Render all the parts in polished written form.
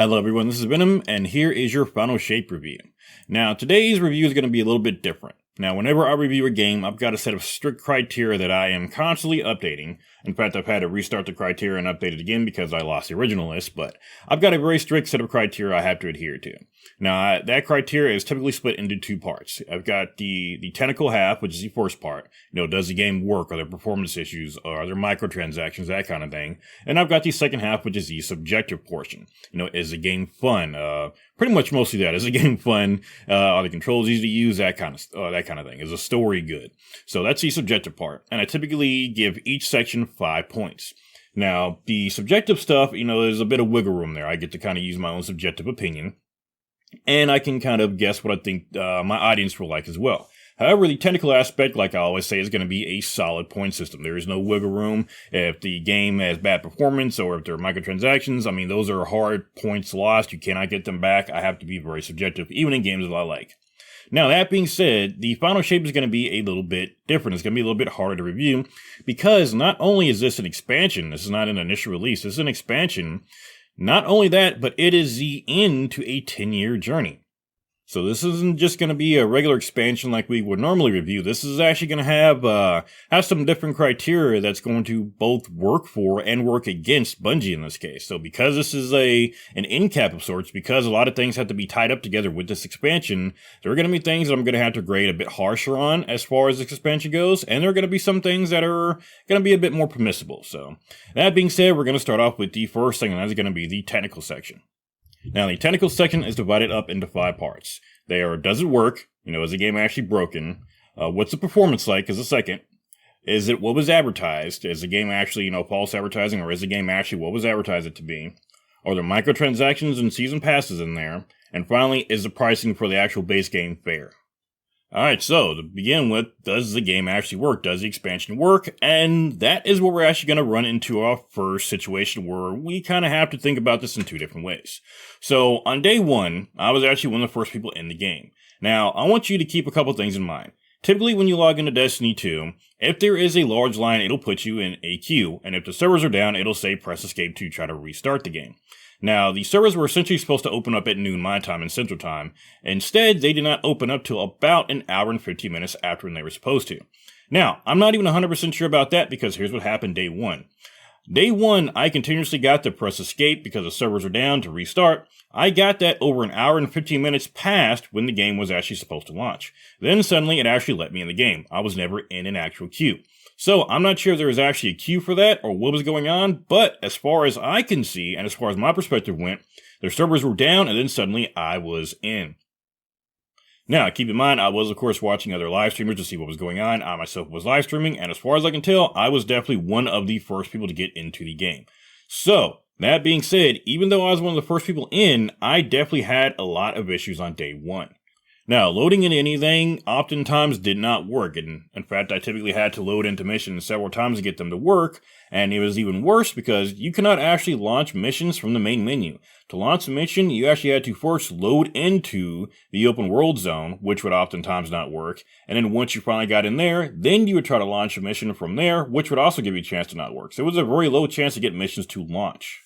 Hello everyone, this is Venom, and here is your final shape review. Now, today's review is going to be a little bit different. Now, whenever I review a game, I've got a set of strict criteria that I am constantly updating. In fact, I've had to restart the criteria and update it again because I lost the original list, but I've got a very strict set of criteria I have to adhere to. Now, that criteria is typically split into two parts. I've got the technical half, which is the first part. Does the game work? Are there performance issues? Are there microtransactions? That kind of thing. And I've got the second half, which is the subjective portion. Is the game fun? Pretty much mostly that. Is the game fun? Are the controls easy to use? That kind of thing. Is the story good? So that's the subjective part. And I typically give each section 5 points. Now, the subjective stuff, there's a bit of wiggle room there. I get to kind of use my own subjective opinion. And I can kind of guess what I think my audience will like as well. However, the technical aspect, like I always say, is going to be a solid point system. There is no wiggle room. If the game has bad performance or if there are microtransactions, those are hard points lost. You cannot get them back. I have to be very subjective, even in games that I like. Now, that being said, the final shape is going to be a little bit different. It's going to be a little bit harder to review because not only is this an expansion, this is not an initial release, this is an expansion. Not only that, but it is the end to a 10-year journey. So this isn't just going to be a regular expansion like we would normally review. This is actually going to have some different criteria that's going to both work for and work against Bungie in this case. So because this is an end cap of sorts, because a lot of things have to be tied up together with this expansion, there are going to be things that I'm going to have to grade a bit harsher on as far as this expansion goes, and there are going to be some things that are going to be a bit more permissible. So that being said, we're going to start off with the first thing, and that's going to be the technical section. Now, the technical section is divided up into 5 parts. They are, does it work? Is the game actually broken? What's the performance like is the second. Is it what was advertised? Is the game actually, false advertising, or is the game actually what was advertised it to be? Are there microtransactions and season passes in there? And finally, is the pricing for the actual base game fair? Alright, so to begin with, does the game actually work? Does the expansion work? And that is where we're actually going to run into our first situation where we kind of have to think about this in 2 different ways. So on day 1, I was actually one of the first people in the game. Now, I want you to keep a couple things in mind. Typically, when you log into Destiny 2, if there is a large line, it'll put you in a queue, and if the servers are down, it'll say press escape to try to restart the game. Now, the servers were essentially supposed to open up at noon my time and Central Time. Instead, they did not open up till about an hour and 15 minutes after when they were supposed to. Now, I'm not even 100% sure about that because here's what happened day 1. Day 1, I continuously got to press escape because the servers are down to restart. I got that over an hour and 15 minutes past when the game was actually supposed to launch. Then suddenly it actually let me in the game. I was never in an actual queue. So I'm not sure if there was actually a queue for that or what was going on, but as far as I can see and as far as my perspective went, their servers were down and then suddenly I was in. Now, keep in mind, I was of course watching other live streamers to see what was going on. I myself was live streaming, and as far as I can tell, I was definitely one of the first people to get into the game. So, that being said, even though I was one of the first people in, I definitely had a lot of issues on day 1. Now, loading into anything oftentimes did not work, and in fact, I typically had to load into missions several times to get them to work, and it was even worse because you cannot actually launch missions from the main menu. To launch a mission, you actually had to first load into the open world zone, which would oftentimes not work, and then once you finally got in there, then you would try to launch a mission from there, which would also give you a chance to not work. So it was a very low chance to get missions to launch.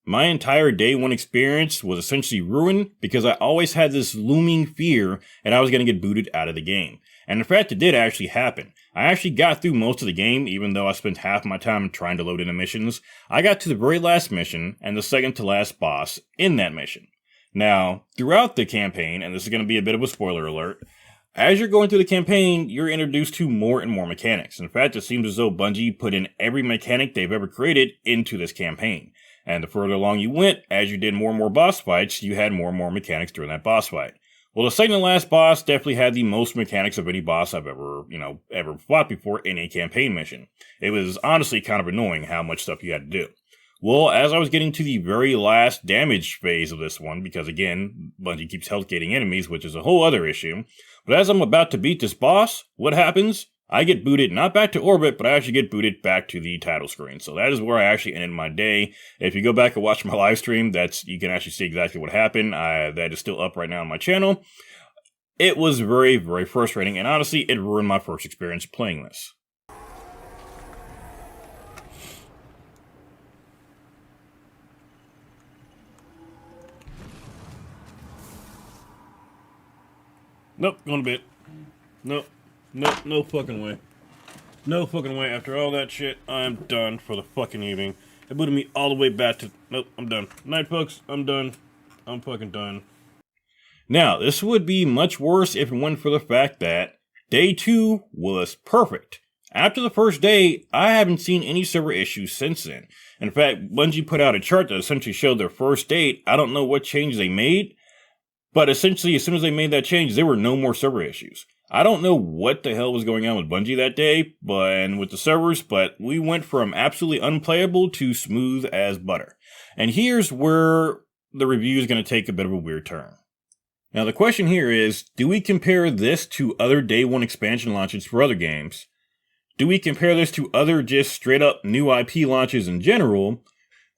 My entire day 1 experience was essentially ruined because I always had this looming fear that I was going to get booted out of the game. And in fact, it did actually happen. I actually got through most of the game, even though I spent half my time trying to load into missions. I got to the very last mission and the second to last boss in that mission. Now, throughout the campaign, and this is going to be a bit of a spoiler alert, as you're going through the campaign, you're introduced to more and more mechanics. In fact, it seems as though Bungie put in every mechanic they've ever created into this campaign. And the further along you went, as you did more and more boss fights, you had more and more mechanics during that boss fight. Well, the second to last boss definitely had the most mechanics of any boss I've ever fought before in a campaign mission. It was honestly kind of annoying how much stuff you had to do. Well, as I was getting to the very last damage phase of this one, because again, Bungie keeps health gating enemies, which is a whole other issue, but as I'm about to beat this boss, what happens? I get booted not back to orbit, but I actually get booted back to the title screen. So that is where I actually ended my day. If you go back and watch my live stream, you can actually see exactly what happened. That is still up right now on my channel. It was very, very frustrating, and honestly, it ruined my first experience playing this. Nope, going to bed. Nope, no fucking way. No fucking way. After all that shit, I'm done for the fucking evening. It booted me all the way back to... Nope, I'm done. Night, folks. I'm done. I'm fucking done. Now, this would be much worse if it weren't for the fact that day 2 was perfect. After the first day, I haven't seen any server issues since then. In fact, Bungie put out a chart that essentially showed their first date. I don't know what change they made, but essentially, as soon as they made that change, there were no more server issues. I don't know what the hell was going on with Bungie that day, and with the servers, but we went from absolutely unplayable to smooth as butter. And here's where the review is going to take a bit of a weird turn. Now the question here is, do we compare this to other day 1 expansion launches for other games? Do we compare this to other just straight up new IP launches in general?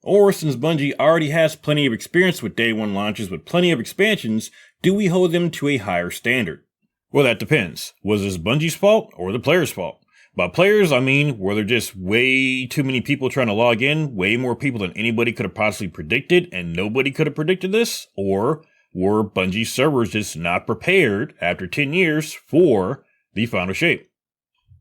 Or since Bungie already has plenty of experience with day 1 launches with plenty of expansions, do we hold them to a higher standard? Well, that depends. Was this Bungie's fault or the players' fault? By players, I mean, were there just way too many people trying to log in, way more people than anybody could have possibly predicted, and nobody could have predicted this? Or were Bungie servers just not prepared after 10 years for the final shape?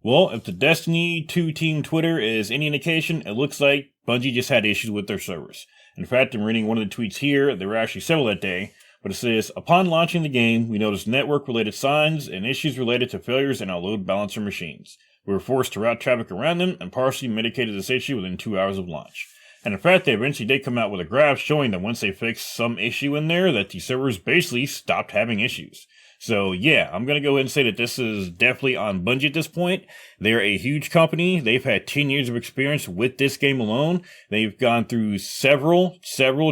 Well, if the Destiny 2 team Twitter is any indication, it looks like Bungie just had issues with their servers. In fact, I'm reading one of the tweets here. There were actually several that day. But it says, upon launching the game, we noticed network-related signs and issues related to failures in our load balancer machines. We were forced to route traffic around them and partially mitigated this issue within 2 hours of launch. And in fact, they eventually did come out with a graph showing that once they fixed some issue in there, that the servers basically stopped having issues. So yeah, I'm going to go ahead and say that this is definitely on Bungie at this point. They're a huge company. They've had 10 years of experience with this game alone. They've gone through several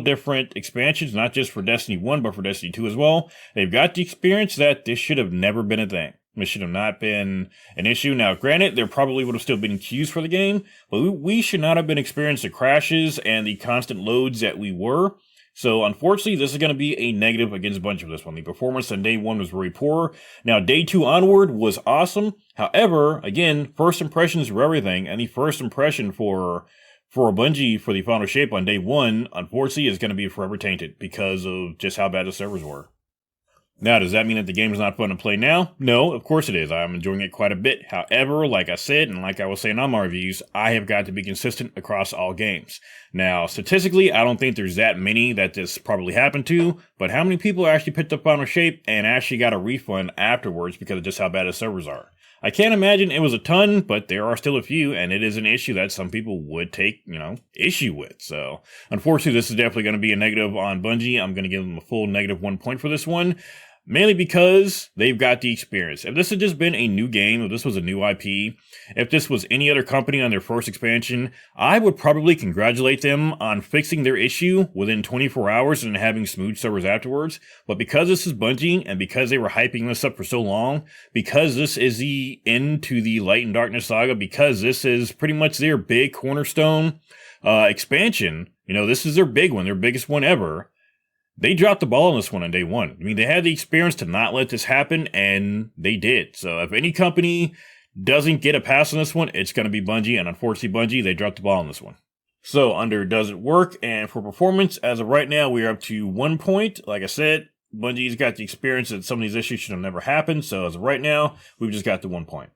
different expansions, not just for Destiny 1, but for Destiny 2 as well. They've got the experience that this should have never been a thing. This should have not been an issue. Now, granted, there probably would have still been queues for the game, but we should not have been experiencing the crashes and the constant loads that we were. So, unfortunately, this is going to be a negative against Bungie for this one. The performance on day 1 was very poor. Now, day 2 onward was awesome. However, again, first impressions were everything, and the first impression for Bungie for the final shape on day 1, unfortunately, is going to be forever tainted because of just how bad the servers were. Now, does that mean that the game is not fun to play now? No, of course it is. I'm enjoying it quite a bit. However, like I said, and like I was saying on my reviews, I have got to be consistent across all games. Now, statistically, I don't think there's that many that this probably happened to, but how many people actually picked up Final Shape and actually got a refund afterwards because of just how bad the servers are? I can't imagine it was a ton, but there are still a few, and it is an issue that some people would take, issue with. So, unfortunately, this is definitely going to be a negative on Bungie. I'm going to give them a full -1 point for this one. Mainly because they've got the experience. If this had just been a new game, if this was a new IP, if this was any other company on their first expansion, I would probably congratulate them on fixing their issue within 24 hours and having smooth servers afterwards. But because this is Bungie, and because they were hyping this up for so long, because this is the end to the Light and Darkness saga, because this is pretty much their big cornerstone expansion, this is their big one, their biggest one ever. They dropped the ball on this one on day 1. I mean, they had the experience to not let this happen, and they did. So if any company doesn't get a pass on this one, it's going to be Bungie, and unfortunately Bungie, they dropped the ball on this one. So under does it work, and for performance, as of right now, we are up to 1 point. Like I said, Bungie's got the experience that some of these issues should have never happened, so as of right now, we've just got the 1 point.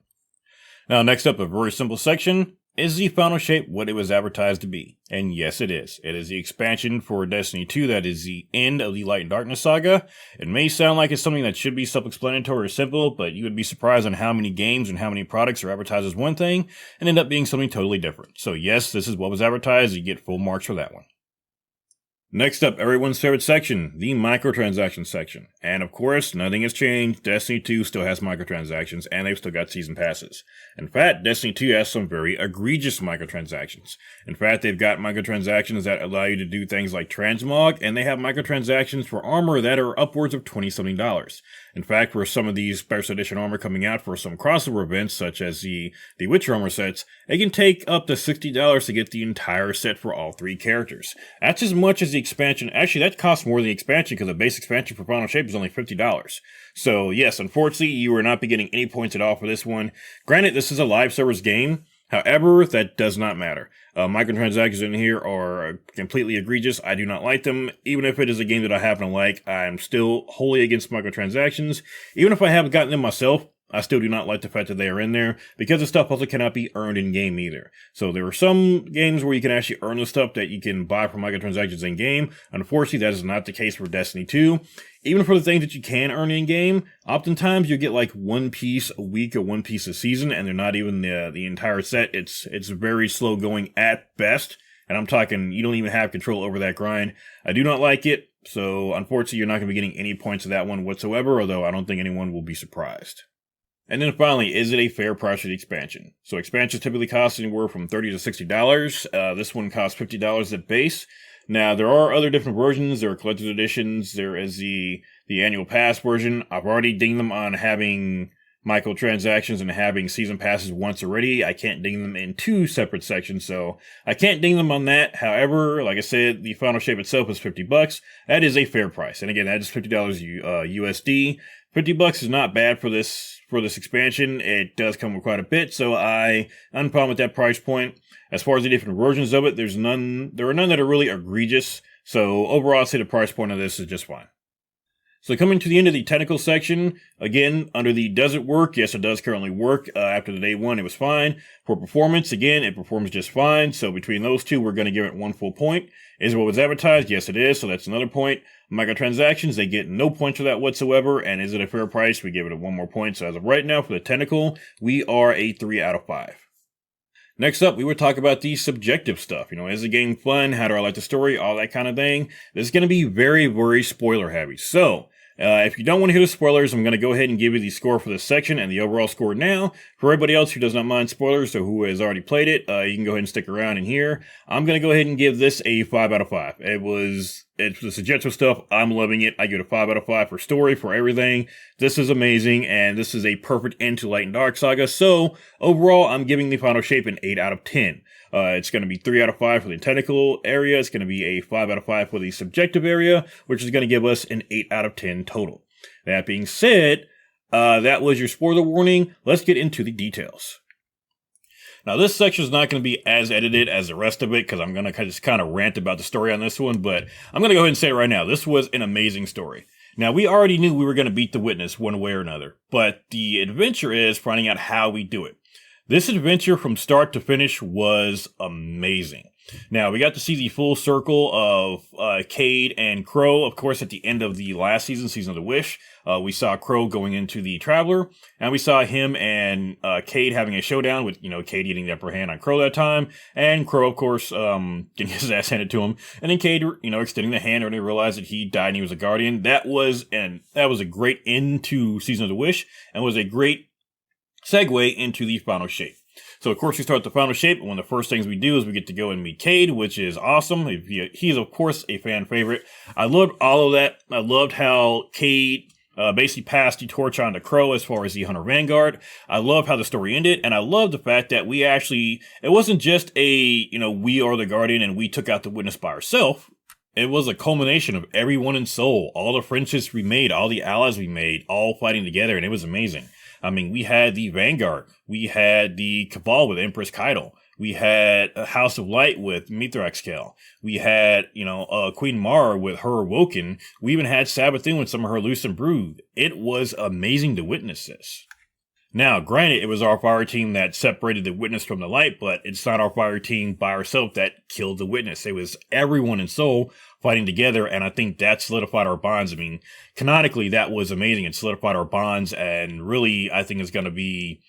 Now, next up, a very simple section. Is the final shape what it was advertised to be? And yes, it is. It is the expansion for Destiny 2 that is the end of the Light and Darkness saga. It may sound like it's something that should be self-explanatory or simple, but you would be surprised on how many games and how many products are advertised as one thing and end up being something totally different. So yes, this is what was advertised. You get full marks for that one. Next up, everyone's favorite section, the microtransaction section. And of course, nothing has changed. Destiny 2 still has microtransactions, and they've still got season passes. In fact, Destiny 2 has some very egregious microtransactions. In fact, they've got microtransactions that allow you to do things like transmog, and they have microtransactions for armor that are upwards of $20-something. In fact, for some of these special edition armor coming out for some crossover events, such as the Witcher armor sets, it can take up to $60 to get the entire set for all 3 characters. That's as much as the expansion. Actually, that costs more than the expansion because the base expansion for Final Shape is only $50. So yes, unfortunately, you are not be getting any points at all for this one. Granted, this is a live service game. However, that does not matter. Microtransactions in here are completely egregious. I do not like them. Even if it is a game that I happen to like, I'm still wholly against microtransactions. Even if I haven't gotten them myself, I still do not like the fact that they are in there, because the stuff also cannot be earned in-game either. So there are some games where you can actually earn the stuff that you can buy from microtransactions in-game. Unfortunately, that is not the case for Destiny 2. Even for the things that you can earn in-game, oftentimes you get like one piece a week or one piece a season, and they're not even the entire set. It's very slow going at best, and I'm talking you don't even have control over that grind. I do not like it, so unfortunately you're not going to be getting any points of that one whatsoever, although I don't think anyone will be surprised. And then finally, is it a fair price for the expansion? So expansions typically cost anywhere from $30 to $60. This one costs $50 at base. Now, there are other different versions. There are collector's editions. There is the annual pass version. I've already dinged them on having microtransactions and having season passes once already. I can't ding them in two separate sections, so I can't ding them on that. However, like I said, the final shape itself is $50. That is a fair price. And again, that is $50 USD. $50 is not bad for this expansion. It does come with quite a bit, so I'm fine with that price point. As far as the different versions of it, there are none that are really egregious. So overall, I'd say the price point of this is just fine. So coming to the end of the technical section, again, under the does it work? Yes, it does currently work. After the day one, it was fine. For performance, again, it performs just fine. So between those two, we're going to give it 1 full point. Is it what was advertised? Yes, it is. So that's another point. Microtransactions, they get no points for that whatsoever. And is it a fair price? We give it a 1 more point. So as of right now, for the technical, we are a 3 out of 5. Next up, we would talk about the subjective stuff. Is the game fun? How do I like the story? All that kind of thing. This is going to be very, very spoiler heavy. So, if you don't want to hear the spoilers, I'm going to go ahead and give you the score for this section and the overall score now. For everybody else who does not mind spoilers or who has already played it, you can go ahead and stick around in here. I'm going to go ahead and give this a 5 out of 5. It's the subjective stuff. I'm loving it. I give it a 5 out of 5 for story, for everything. This is amazing, and this is a perfect end to Light and Dark Saga. So, overall, I'm giving the final shape an 8 out of 10. It's going to be 3 out of 5 for the technical area. It's going to be a 5 out of 5 for the subjective area, which is going to give us an 8 out of 10 total. That being said, that was your spoiler warning. Let's get into the details. Now, this section is not going to be as edited as the rest of it, because I'm going to just kind of rant about the story on this one, but I'm going to go ahead and say it right now. This was an amazing story. Now, we already knew we were going to beat the Witness one way or another, but the adventure is finding out how we do it. This adventure from start to finish was amazing. Now, we got to see the full circle of Cade and Crow, of course, at the end of the last season, Season of the Wish. We saw Crow going into the Traveler, and we saw him and Cade having a showdown with, Cade getting the upper hand on Crow that time, and Crow, of course, getting his ass handed to him, and then Cade, extending the hand when he realized that he died and he was a Guardian. That was a great end to Season of the Wish, and was a great segue into the final shape. So, of course, we start the final shape, and one of the first things we do is we get to go and meet Cade, which is awesome. He's, of course, a fan favorite. I loved all of that. I loved how Cade basically passed the torch on to Crow as far as the Hunter Vanguard. I love how the story ended, and I love the fact that it wasn't just we are the Guardian and we took out the Witness by ourselves. It was a culmination of everyone in Seoul, all the friendships we made, all the allies we made, all fighting together, and it was amazing. I mean, we had the Vanguard, we had the Cabal with Empress Kaido, we had a House of Light with Mithraxkel, we had, Queen Mara with her Awoken, we even had Sabathun with some of her Loose and Brood. It was amazing to witness this. Now, granted, it was our fire team that separated the Witness from the Light, but it's not our fire team by ourselves that killed the Witness. It was everyone in Seoul fighting together, and I think that solidified our bonds. I mean, canonically, that was amazing. It solidified our bonds, and really, I think it's going to be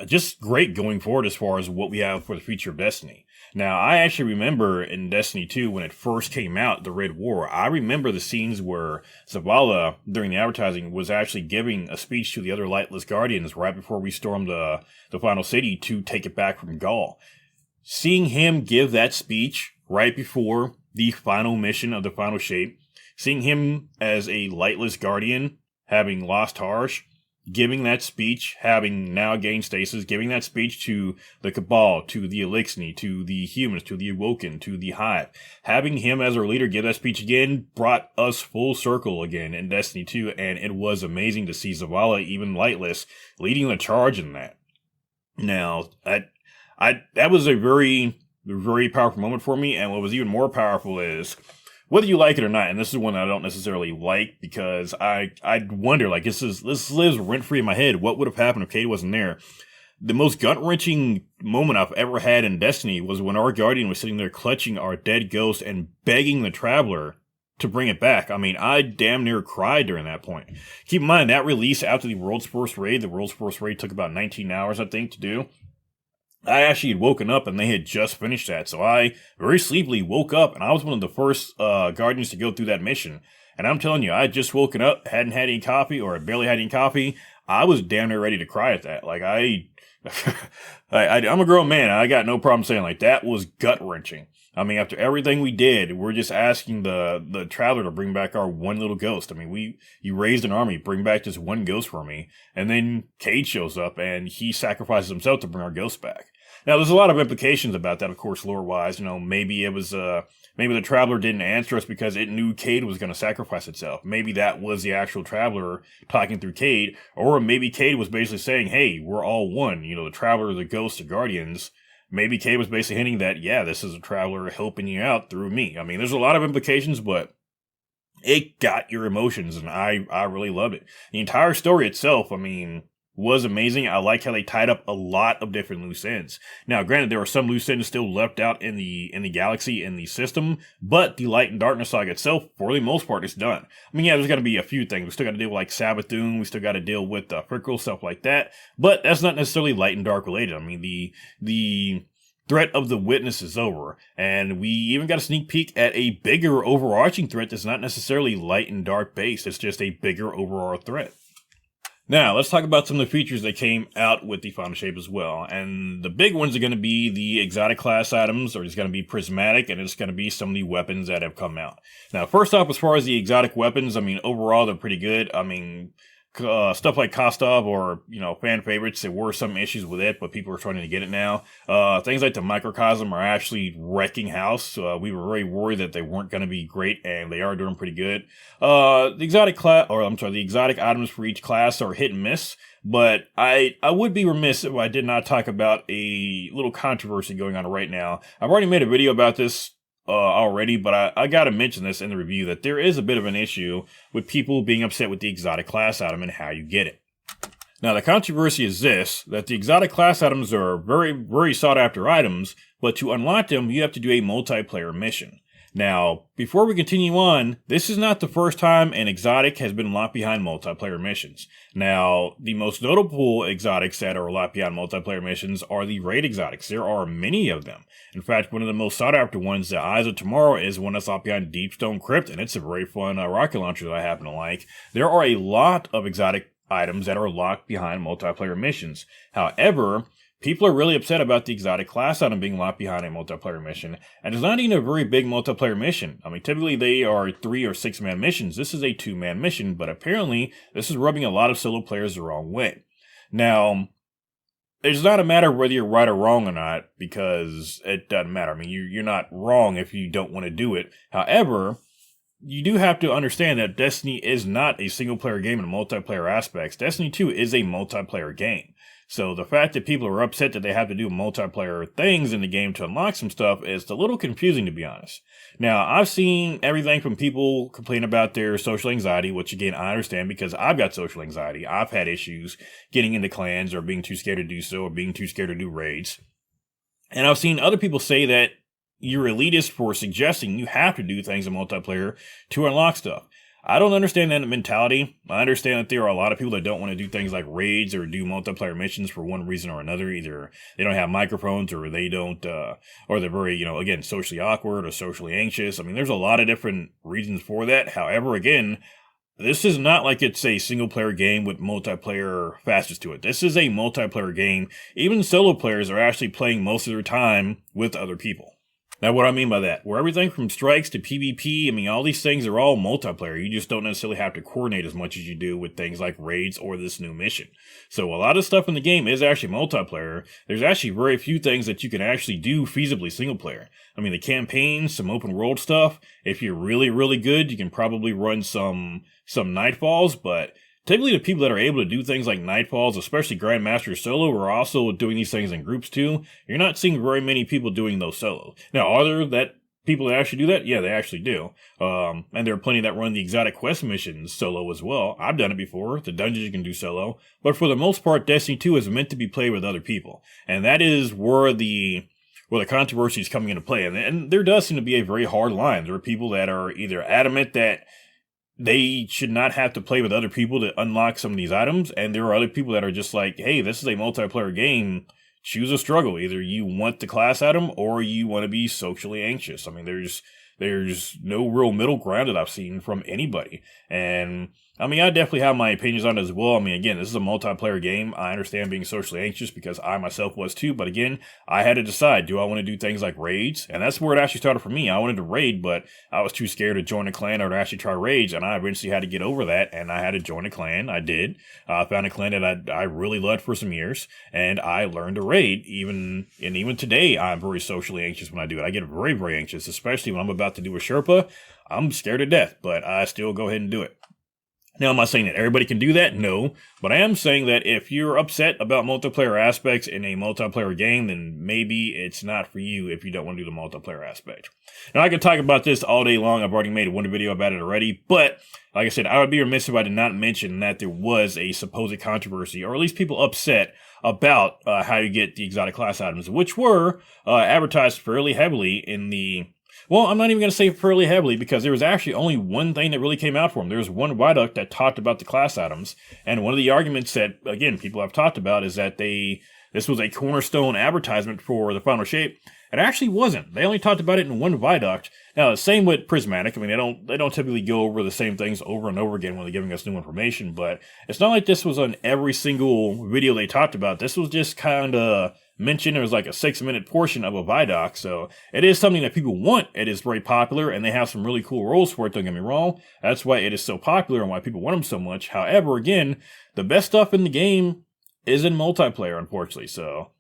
just great going forward as far as what we have for the future of Destiny. Now, I actually remember in Destiny 2, when it first came out, the Red War, I remember the scenes where Zavala, during the advertising, was actually giving a speech to the other Lightless Guardians right before we stormed the final city to take it back from Gaul. Seeing him give that speech right before the final mission of the final shape, seeing him as a Lightless Guardian, having lost Harsh, giving that speech, having now gained stasis, giving that speech to the Cabal, to the Elixni, to the humans, to the Awoken, to the Hive. Having him as our leader give that speech again brought us full circle again in Destiny 2, and it was amazing to see Zavala, even Lightless, leading the charge in that. Now, that was a very, very powerful moment for me. And what was even more powerful is, whether you like it or not, and this is one that I don't necessarily like because I wonder, like, this lives rent free in my head. What would have happened if Cade wasn't there? The most gut-wrenching moment I've ever had in Destiny was when our Guardian was sitting there clutching our dead ghost and begging the Traveler to bring it back. I mean, I damn near cried during that point. Keep in mind, that release after the World's First Raid, the World's First Raid took about 19 hours, I think, to do. I actually had woken up and they had just finished that. So I very sleepily woke up and I was one of the first Guardians to go through that mission. And I'm telling you, I had just woken up, hadn't had any coffee or barely had any coffee. I was damn near ready to cry at that. Like I'm a grown man. I got no problem saying like that was gut wrenching. I mean, after everything we did, we're just asking the Traveler to bring back our one little ghost. I mean, you raised an army, bring back this one ghost for me. And then Cade shows up and he sacrifices himself to bring our ghost back. Now, there's a lot of implications about that, of course, lore-wise. You know, maybe it was, maybe the Traveler didn't answer us because it knew Cade was going to sacrifice itself. Maybe that was the actual Traveler talking through Cade. Or maybe Cade was basically saying, hey, we're all one. You know, the Traveler, the Ghost, the Guardians. Maybe Cade was basically hinting that, yeah, this is a Traveler helping you out through me. I mean, there's a lot of implications, but it got your emotions, and I really loved it. The entire story itself, I mean, was amazing. I like how they tied up a lot of different loose ends. Now, granted, there are some loose ends still left out in the galaxy, in the system, but the Light and Darkness saga itself, for the most part, is done. I mean, yeah, there's going to be a few things. We still got to deal with, like, Savathun. We still got to deal with Frickle, stuff like that. But that's not necessarily Light and Dark related. I mean, the threat of the Witness is over, and we even got a sneak peek at a bigger overarching threat that's not necessarily Light and Dark based. It's just a bigger overall threat. Now, let's talk about some of the features that came out with the Final Shape as well. And the big ones are going to be the exotic class items, or it's going to be prismatic, and it's going to be some of the weapons that have come out. Now, first off, as far as the exotic weapons, I mean, overall, they're pretty good. I mean, stuff like Kostov or, you know, fan favorites, there were some issues with it, but people are trying to get it now. Things like the Microcosm are actually wrecking house. We were very worried that they weren't going to be great, and they are doing pretty good. The exotic items for each class are hit and miss, but I would be remiss if I did not talk about a little controversy going on right now. I've already made a video about this already, but I gotta mention this in the review, that there is a bit of an issue with people being upset with the exotic class item and how you get it. Now, the controversy is this, that the exotic class items are very, very sought after items, but to unlock them, you have to do a multiplayer mission. Now, before we continue on, this is not the first time an exotic has been locked behind multiplayer missions. Now, the most notable exotics that are locked behind multiplayer missions are the raid exotics. There are many of them. In fact, one of the most sought after ones, the Eyes of Tomorrow, is one that's locked behind Deepstone Crypt, and it's a very fun rocket launcher that I happen to like. There are a lot of exotic items that are locked behind multiplayer missions. However, people are really upset about the exotic class item being locked behind a multiplayer mission, and it's not even a very big multiplayer mission. I mean, typically they are 3 or 6 man missions. This is a 2-man mission, but apparently this is rubbing a lot of solo players the wrong way. Now, it's not a matter of whether you're right or wrong or not, because it doesn't matter. I mean, you're not wrong if you don't want to do it. However, you do have to understand that Destiny is not a single-player game in multiplayer aspects. Destiny 2 is a multiplayer game. So the fact that people are upset that they have to do multiplayer things in the game to unlock some stuff is a little confusing, to be honest. Now, I've seen everything from people complain about their social anxiety, which again, I understand because I've got social anxiety. I've had issues getting into clans or being too scared to do so or being too scared to do raids. And I've seen other people say that you're elitist for suggesting you have to do things in multiplayer to unlock stuff. I don't understand that mentality. I understand that there are a lot of people that don't want to do things like raids or do multiplayer missions for one reason or another. Either they don't have microphones or they don't, or they're very, again, socially awkward or socially anxious. I mean, there's a lot of different reasons for that. However, again, this is not like it's a single player game with multiplayer facets to it. This is a multiplayer game. Even solo players are actually playing most of their time with other people. Now, what I mean by that, where everything from strikes to PvP, I mean, all these things are all multiplayer. You just don't necessarily have to coordinate as much as you do with things like raids or this new mission. So a lot of stuff in the game is actually multiplayer. There's actually very few things that you can actually do feasibly single player. I mean, the campaigns, some open world stuff, if you're really, really good, you can probably run some Nightfalls, but typically the people that are able to do things like Nightfalls, especially Grandmaster Solo, are also doing these things in groups too. You're not seeing very many people doing those solos. Now, are there that people that actually do that? Yeah, they actually do. And there are plenty that run the exotic quest missions solo as well. I've done it before. The dungeons you can do solo. But for the most part, Destiny 2 is meant to be played with other people. And that is where the controversy is coming into play. And there does seem to be a very hard line. There are people that are either adamant that they should not have to play with other people to unlock some of these items. And there are other people that are just like, hey, this is a multiplayer game. Choose a struggle. Either you want the class item or you want to be socially anxious. I mean, there's no real middle ground that I've seen from anybody. And I mean, I definitely have my opinions on it as well. I mean, again, this is a multiplayer game. I understand being socially anxious because I myself was too. But again, I had to decide, do I want to do things like raids? And that's where it actually started for me. I wanted to raid, but I was too scared to join a clan or to actually try raids. And I eventually had to get over that. And I had to join a clan. I did. I found a clan that I really loved for some years. And I learned to raid. Even today, I'm very socially anxious when I do it. I get very, very anxious, especially when I'm about to do a Sherpa. I'm scared to death, but I still go ahead and do it. Now, am I saying that everybody can do that? No. But I am saying that if you're upset about multiplayer aspects in a multiplayer game, then maybe it's not for you if you don't want to do the multiplayer aspect. Now, I could talk about this all day long. I've already made one video about it already. But, like I said, I would be remiss if I did not mention that there was a supposed controversy, or at least people upset about how you get the exotic class items, which were advertised fairly heavily in the... Well, I'm not even going to say fairly heavily because there was actually only one thing that really came out for them. There was one write-up that talked about the class items. And one of the arguments that, again, people have talked about is that this was a cornerstone advertisement for the final shape. It actually wasn't. They only talked about it in one viaduct. Now, the same with Prismatic. I mean, they don't typically go over the same things over and over again when they're giving us new information. But it's not like this was on every single video they talked about. This was just kind of mentioned. It was like a 6-minute portion of a viaduct. So it is something that people want. It is very popular, and they have some really cool roles for it. Don't get me wrong. That's why it is so popular and why people want them so much. However, again, the best stuff in the game is in multiplayer, unfortunately. So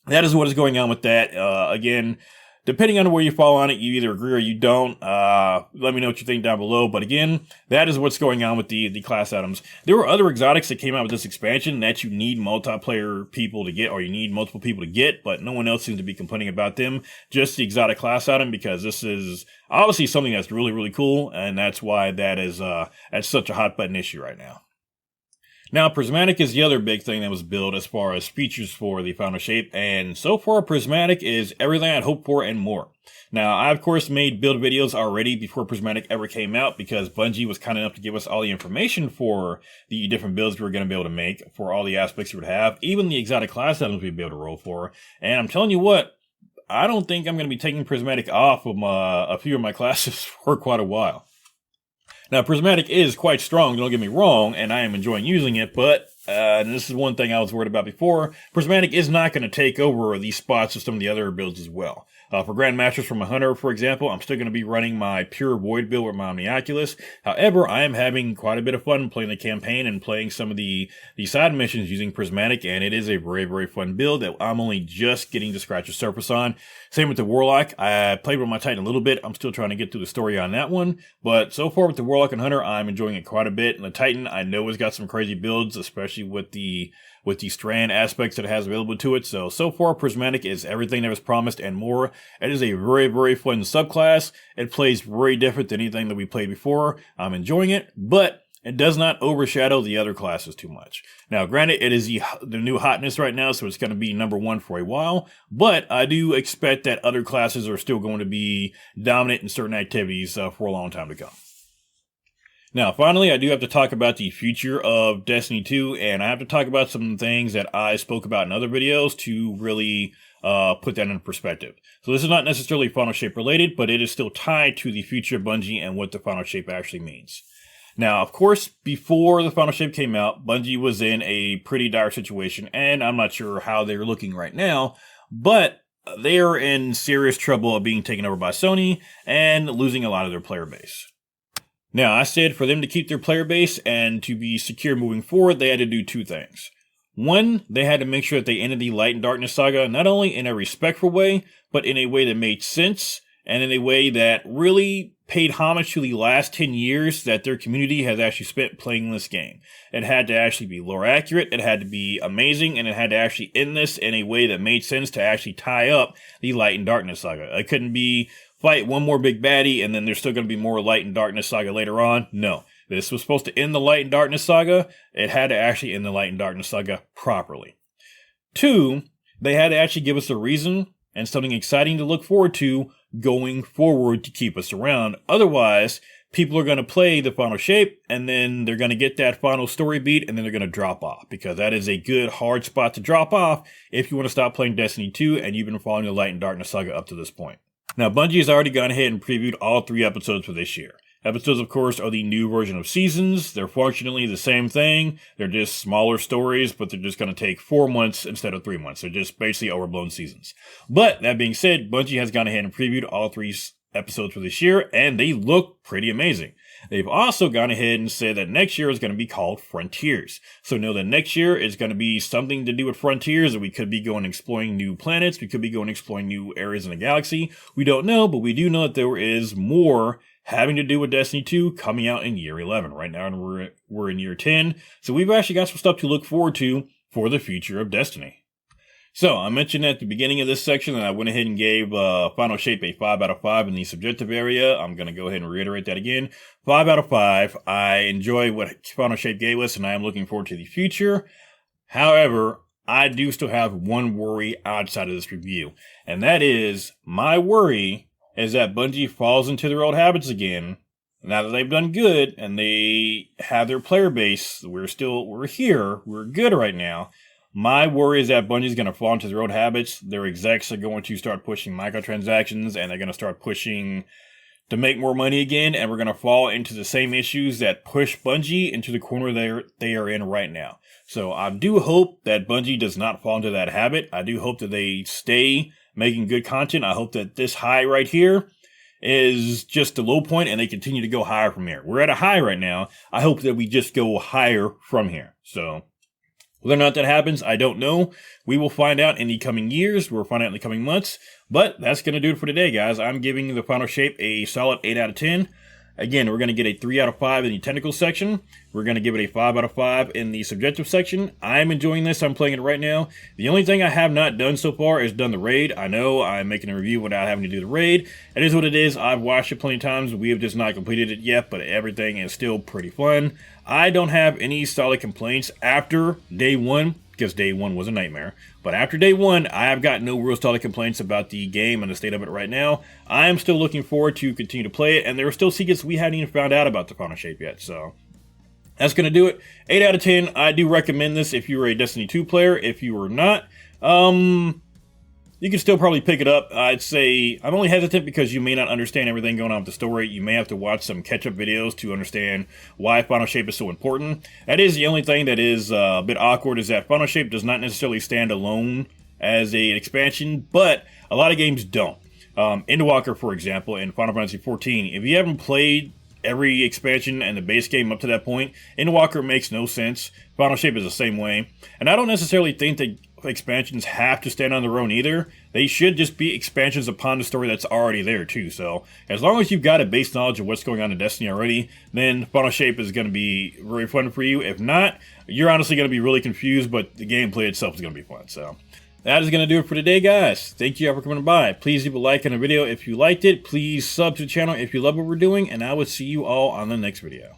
that is what is going on with that. Again, depending on where you fall on it, you either agree or you don't. Let me know what you think down below. But again, that is what's going on with the class items. There were other exotics that came out with this expansion that you need multiplayer people to get, or you need multiple people to get, but no one else seems to be complaining about them. Just the exotic class item, because this is obviously something that's really, really cool, and that's why that's such a hot button issue right now. Now, Prismatic is the other big thing that was built as far as features for the final shape, and so far Prismatic is everything I'd hoped for and more. Now, I of course made build videos already before Prismatic ever came out because Bungie was kind enough to give us all the information for the different builds we were going to be able to make, for all the aspects we would have, even the exotic class items we'd be able to roll for. And I'm telling you what, I don't think I'm going to be taking Prismatic off of a few of my classes for quite a while. Now, Prismatic is quite strong, don't get me wrong, and I am enjoying using it, but, and this is one thing I was worried about before, Prismatic is not going to take over these spots of some of the other builds as well. For Grandmasters from a Hunter, for example, I'm still going to be running my pure Void build with my Omniaculus. However, I am having quite a bit of fun playing the campaign and playing some of the side missions using Prismatic, and it is a very, very fun build that I'm only just getting to scratch the surface on. Same with the Warlock. I played with my Titan a little bit. I'm still trying to get through the story on that one, but so far with the Warlock and Hunter, I'm enjoying it quite a bit. And the Titan, I know has got some crazy builds, especially with the strand aspects that it has available to it. So far, Prismatic is everything that was promised and more. It is a very, very fun subclass. It plays very different than anything that we played before. I'm enjoying it, but it does not overshadow the other classes too much. Now, granted, it is the new hotness right now, so it's going to be #1 for a while, but I do expect that other classes are still going to be dominant in certain activities for a long time to come. Now, finally, I do have to talk about the future of Destiny 2, and I have to talk about some things that I spoke about in other videos to really put that in perspective. So this is not necessarily Final Shape related, but it is still tied to the future of Bungie and what the Final Shape actually means. Now, of course, before the Final Shape came out, Bungie was in a pretty dire situation, and I'm not sure how they're looking right now, but they are in serious trouble of being taken over by Sony and losing a lot of their player base. Now, I said for them to keep their player base and to be secure moving forward, they had to do two things. One, they had to make sure that they ended the Light and Darkness saga not only in a respectful way, but in a way that made sense and in a way that really paid homage to the last 10 years that their community has actually spent playing this game. It had to actually be lore accurate, it had to be amazing, and it had to actually end this in a way that made sense to actually tie up the Light and Darkness saga. It couldn't be fight one more big baddie and then there's still going to be more Light and Darkness saga later on. No. This was supposed to end the Light and Darkness saga. It had to actually end the Light and Darkness saga properly. 2, they had to actually give us a reason and something exciting to look forward to going forward to keep us around. Otherwise, people are going to play the final shape and then they're going to get that final story beat and then they're going to drop off, because that is a good hard spot to drop off if you want to stop playing Destiny 2 and you've been following the Light and Darkness saga up to this point. Now, Bungie has already gone ahead and previewed all 3 episodes for this year. Episodes, of course, are the new version of seasons. They're functionally the same thing. They're just smaller stories, but they're just going to take 4 months instead of 3 months. They're just basically overblown seasons. But that being said, Bungie has gone ahead and previewed all 3 episodes for this year, and they look pretty amazing. They've also gone ahead and said that next year is going to be called Frontiers. So know that next year is going to be something to do with Frontiers, and we could be going exploring new planets. We could be going exploring new areas in the galaxy. We don't know, but we do know that there is more having to do with Destiny 2 coming out in year 11. Right now we're in year 10, so we've actually got some stuff to look forward to for the future of Destiny. So, I mentioned at the beginning of this section that I went ahead and gave Final Shape a 5 out of 5 in the subjective area. I'm going to go ahead and reiterate that again. 5 out of 5. I enjoy what Final Shape gave us, and I am looking forward to the future. However, I do still have one worry outside of this review, and that is, my worry is that Bungie falls into their old habits again. Now that they've done good, and they have their player base, we're here, we're good right now. My worry is that Bungie's going to fall into their old habits. Their execs are going to start pushing microtransactions, and they're going to start pushing to make more money again, and we're going to fall into the same issues that push Bungie into the corner they are in right now. So I do hope that Bungie does not fall into that habit. I do hope that they stay making good content. I hope that this high right here is just the low point and they continue to go higher from here. We're at a high right now. I hope that we just go higher from here. So whether or not that happens, I don't know. We will find out in the coming years. We'll find out in the coming months. But that's going to do it for today, guys. I'm giving the Final Shape a solid 8 out of 10. Again, we're going to get a 3 out of 5 in the technical section. We're going to give it a 5 out of 5 in the subjective section. I'm enjoying this. I'm playing it right now. The only thing I have not done so far is done the raid. I know I'm making a review without having to do the raid. It is what it is. I've watched it plenty of times. We have just not completed it yet, but everything is still pretty fun. I don't have any solid complaints after day 1, because day 1 was a nightmare. But after day 1, I have got no real solid complaints about the game and the state of it right now. I am still looking forward to continue to play it, and there are still secrets we haven't even found out about the Final Shape yet, so that's going to do it. 8 out of 10. I do recommend this if you were a Destiny 2 player. If you were not, you can still probably pick it up. I'd say I'm only hesitant because you may not understand everything going on with the story. You may have to watch some catch-up videos to understand why Final Shape is so important. That is the only thing that is a bit awkward, is that Final Shape does not necessarily stand alone as an expansion, but a lot of games don't. Endwalker, for example, in Final Fantasy XIV, if you haven't played every expansion and the base game up to that point, Endwalker makes no sense. Final Shape is the same way. And I don't necessarily think that expansions have to stand on their own either. They should just be expansions upon the story that's already there too. So as long as you've got a base knowledge of what's going on in Destiny already, then Final Shape is going to be very fun for you. If not, you're honestly going to be really confused, but the gameplay itself is going to be fun. So that is going to do it for today, guys. Thank you all for coming by. Please leave a like on the video if you liked it. Please sub to the channel if you love what we're doing, and I will see you all on the next video.